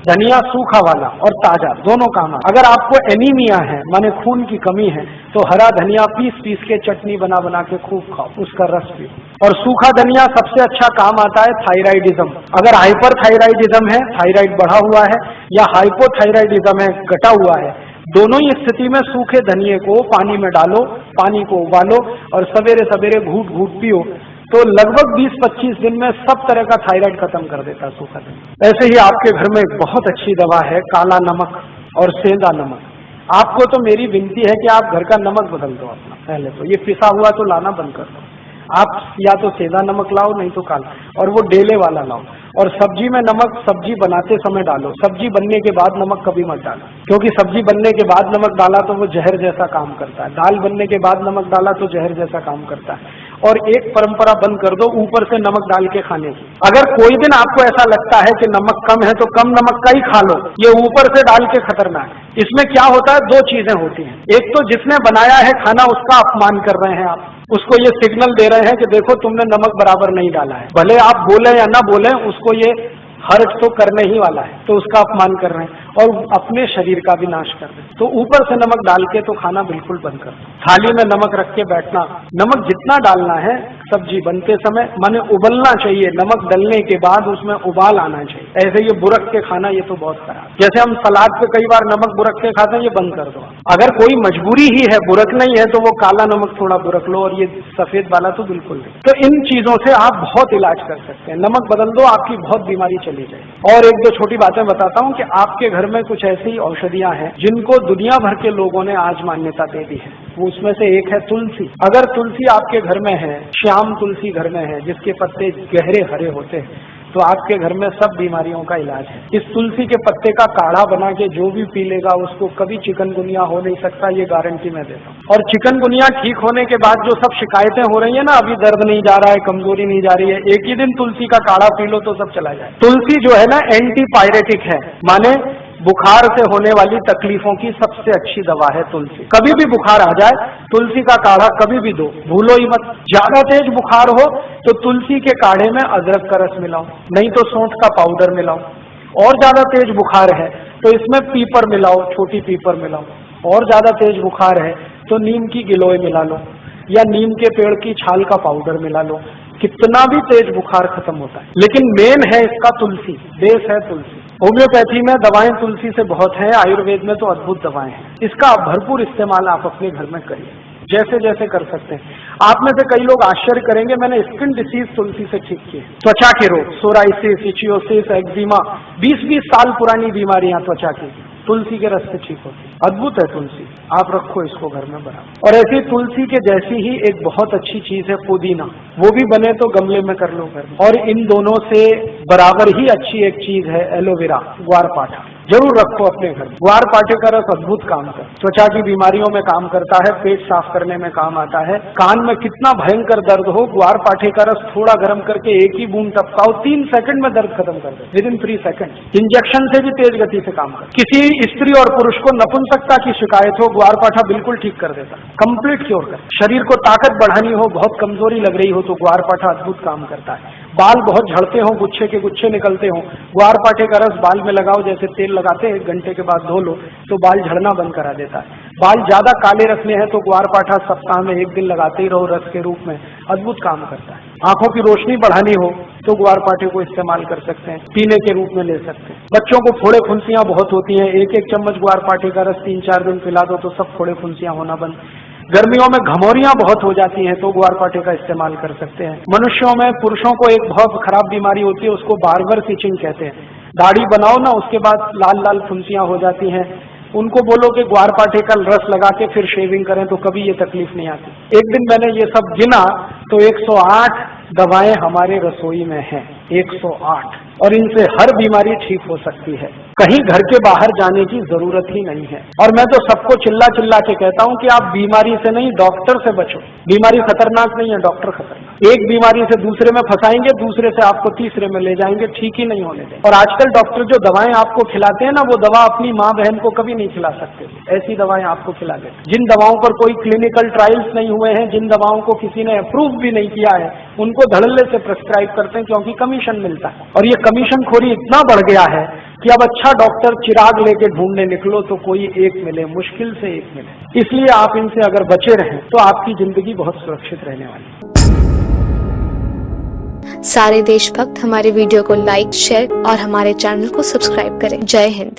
धनिया सूखा वाला और ताजा दोनों काम है। अगर आपको एनीमिया है माने खून की कमी है तो हरा धनिया पीस पीस के चटनी बना बना के खूब खाओ, उसका रस पियो। और सूखा धनिया सबसे अच्छा काम आता है थायराइडिज्म, अगर हाइपर थायराइडिज्म है, थायराइड बढ़ा हुआ है, या हाइपोथायराइडिज्म है, घटा हुआ है, दोनों ही स्थिति में सूखे धनिये को पानी में डालो, पानी को उबालो और सवेरे सवेरे घूट घूट पियो तो लगभग 20-25 दिन में सब तरह का थायराइड खत्म कर देता है सूखा धनिया। ऐसे ही आपके घर में एक बहुत अच्छी दवा है काला नमक और सेंधा नमक। आपको तो मेरी विनती है कि आप घर का नमक बदल दो अपना, पहले तो ये पिसा हुआ तो लाना बंद कर दो। आप या तो सेंधा नमक लाओ नहीं तो काला, और वो डेले वाला लाओ। और सब्जी में नमक सब्जी बनाते समय डालो, सब्जी बनने के बाद नमक कभी मत डालो, क्योंकि सब्जी बनने के बाद नमक डाला तो वो जहर जैसा काम करता है। दाल बनने के बाद नमक डाला तो जहर जैसा काम करता है। और एक परंपरा बंद कर दो ऊपर से नमक डाल के खाने की। अगर कोई दिन आपको ऐसा लगता है कि नमक कम है तो कम नमक का ही खा लो, ये ऊपर से डाल के खतरनाक है। इसमें क्या होता है, दो चीजें होती हैं। एक तो जिसने बनाया है खाना उसका अपमान कर रहे हैं आप, उसको ये सिग्नल दे रहे हैं कि देखो तुमने नमक बराबर नहीं डाला है। भले आप बोले या ना बोले, उसको ये हर्ट तो करने ही वाला है, तो उसका अपमान कर रहे हैं और अपने शरीर का भी नाश कर रहे हैं। तो ऊपर से नमक डाल के तो खाना बिल्कुल बंद कर दो। थाली में नमक रख के बैठना, नमक जितना डालना है सब्जी बनते समय माने उबलना चाहिए, नमक डलने के बाद उसमें उबाल आना चाहिए। ऐसे ये बुरक के खाना ये तो बहुत खराब। जैसे हम सलाद पे कई बार नमक बुरक के खाते हैं, ये बंद कर दो। अगर कोई मजबूरी ही है, बुरक नहीं है, तो वो काला नमक थोड़ा बुरक लो और ये सफेद वाला तो बिल्कुल नहीं। तो इन चीजों से आप बहुत इलाज कर सकते हैं। नमक बदल दो, आपकी बहुत बीमारी चली जाए। और एक दो छोटी बातें बताता हूँ कि आपके घर में कुछ ऐसी औषधियां हैं जिनको दुनिया भर के लोगों ने आज मान्यता दे दी है। वो उसमें से एक है तुलसी। अगर तुलसी आपके घर में है, श्याम तुलसी घर में है जिसके पत्ते गहरे हरे होते हैं, तो आपके घर में सब बीमारियों का इलाज है। इस तुलसी के पत्ते का काढ़ा बना के जो भी पी लेगा उसको कभी चिकनगुनिया हो नहीं सकता, ये गारंटी मैं देता हूँ। और चिकनगुनिया ठीक होने के बाद जो सब शिकायतें हो रही है ना, अभी दर्द नहीं जा रहा है, कमजोरी नहीं जा रही है, एक ही दिन तुलसी का काढ़ा पी लो तो सब चला जाए। तुलसी जो है ना एंटीपायरेटिक है, माने बुखार से होने वाली तकलीफों की सबसे अच्छी दवा है तुलसी। कभी भी बुखार आ जाए तुलसी का काढ़ा कभी भी दो, भूलो ही मत। ज्यादा तेज बुखार हो तो तुलसी के काढ़े में अदरक का रस मिलाओ, नहीं तो सौंठ का पाउडर मिलाओ। और ज्यादा तेज बुखार है तो इसमें पीपर मिलाओ, छोटी पीपर मिलाओ। और ज्यादा तेज बुखार है तो नीम की गिलोय मिला लो या नीम के पेड़ की छाल का पाउडर मिला लो। कितना भी तेज बुखार खत्म होता है। लेकिन मेन है इसका तुलसी, बेस है तुलसी। होम्योपैथी में दवाएं तुलसी से बहुत हैं, आयुर्वेद में तो अद्भुत दवाएं हैं। इसका भरपूर इस्तेमाल आप अपने घर में करिए, जैसे जैसे कर सकते हैं। आप में से कई लोग आश्चर्य करेंगे, मैंने स्किन डिसीज तुलसी से ठीक किए। त्वचा के रोग, सोराइसिस, इचियोसिस, एक्जिमा, 20-20 साल पुरानी बीमारियां त्वचा की तुलसी के रस से ठीक होती। अद्भुत है तुलसी, आप रखो इसको घर में बना। और ऐसी तुलसी के जैसी ही एक बहुत अच्छी चीज है पुदीना, वो भी बने तो गमले में कर लो घर में। और इन दोनों से बराबर ही अच्छी एक चीज है एलोवेरा, ग्वारपाठा, जरूर रखो अपने घर। ग्वारपाठे का रस अद्भुत काम करता है, त्वचा की बीमारियों में काम करता है, पेट साफ करने में काम आता है। कान में कितना भयंकर दर्द हो, ग्वारपाठे का रस थोड़ा गर्म करके एक ही बूंद टपकाओ, 3 सेकंड में दर्द खत्म कर दे, विदिन 3 सेकंड। इंजेक्शन से भी तेज गति से काम कर। किसी स्त्री और पुरुष को नपुंसकता की शिकायत हो, ग्वारपाठा बिल्कुल ठीक कर देता, कंप्लीट क्योर कर। शरीर को ताकत बढ़ानी हो, बहुत कमजोरी लग रही हो तो ग्वारपाठा अद्भुत काम करता है। बाल बहुत झड़ते हो, गुच्छे के गुच्छे निकलते हो, ग्वारपाठे का रस बाल में लगाओ, जैसे तेल लगाते हैं, 1 घंटे के बाद धो लो तो बाल झड़ना बंद करा देता है। बाल ज्यादा काले रखने हैं तो ग्वारपाठा सप्ताह में 1 दिन लगाते ही रहो रस के रूप में, अद्भुत काम करता है। आंखों की रोशनी बढ़ानी हो तो ग्वारपाठे को इस्तेमाल कर सकते हैं, पीने के रूप में ले सकते हैं। बच्चों को फोड़े फुंसियां बहुत होती हैं, 1-1 चम्मच ग्वारपाठे का रस 3-4 दिन पिला दो तो सब फोड़े फुंसियां होना बंद। गर्मियों में घमौरियां बहुत हो जाती हैं तो ग्वारपाठे का इस्तेमाल कर सकते हैं। मनुष्यों में, पुरुषों को एक बहुत खराब बीमारी होती है, उसको बार्बर इचिंग कहते हैं। दाढ़ी बनाओ ना, उसके बाद लाल लाल फुंसियां हो जाती हैं, उनको बोलो कि ग्वारपाठे का रस लगा के फिर शेविंग करें तो कभी ये तकलीफ नहीं आती। एक दिन मैंने ये सब गिना तो 108 दवाएं हमारे रसोई में हैं, 108, और इनसे हर बीमारी ठीक हो सकती है। कहीं घर के बाहर जाने की जरूरत ही नहीं है। और मैं तो सबको चिल्ला चिल्ला के कहता हूं कि आप बीमारी से नहीं, डॉक्टर से बचो। बीमारी खतरनाक नहीं है, डॉक्टर खतरनाक। एक बीमारी से दूसरे में फंसाएंगे, दूसरे से आपको तीसरे में ले जाएंगे, ठीक ही नहीं होने देंगे। और आजकल डॉक्टर जो दवाएं आपको खिलाते हैं ना, वो दवा अपनी माँ बहन को कभी नहीं खिला सकते, ऐसी दवाएं आपको खिला देते। जिन दवाओं पर कोई क्लिनिकल ट्रायल्स नहीं हुए हैं, जिन दवाओं को किसी ने अप्रूव भी नहीं किया है, उनको धड़ल्ले से प्रेस्क्राइब करते हैं क्योंकि कमी कमीशन मिलता है। और ये कमीशन खोरी इतना बढ़ गया है कि अब अच्छा डॉक्टर चिराग लेके ढूंढने निकलो तो कोई एक मिले, मुश्किल से एक मिले। इसलिए आप इनसे अगर बचे रहें तो आपकी जिंदगी बहुत सुरक्षित रहने वाली है। सारे देशभक्त हमारे वीडियो को लाइक, शेयर और हमारे चैनल को सब्सक्राइब करें। जय हिंद।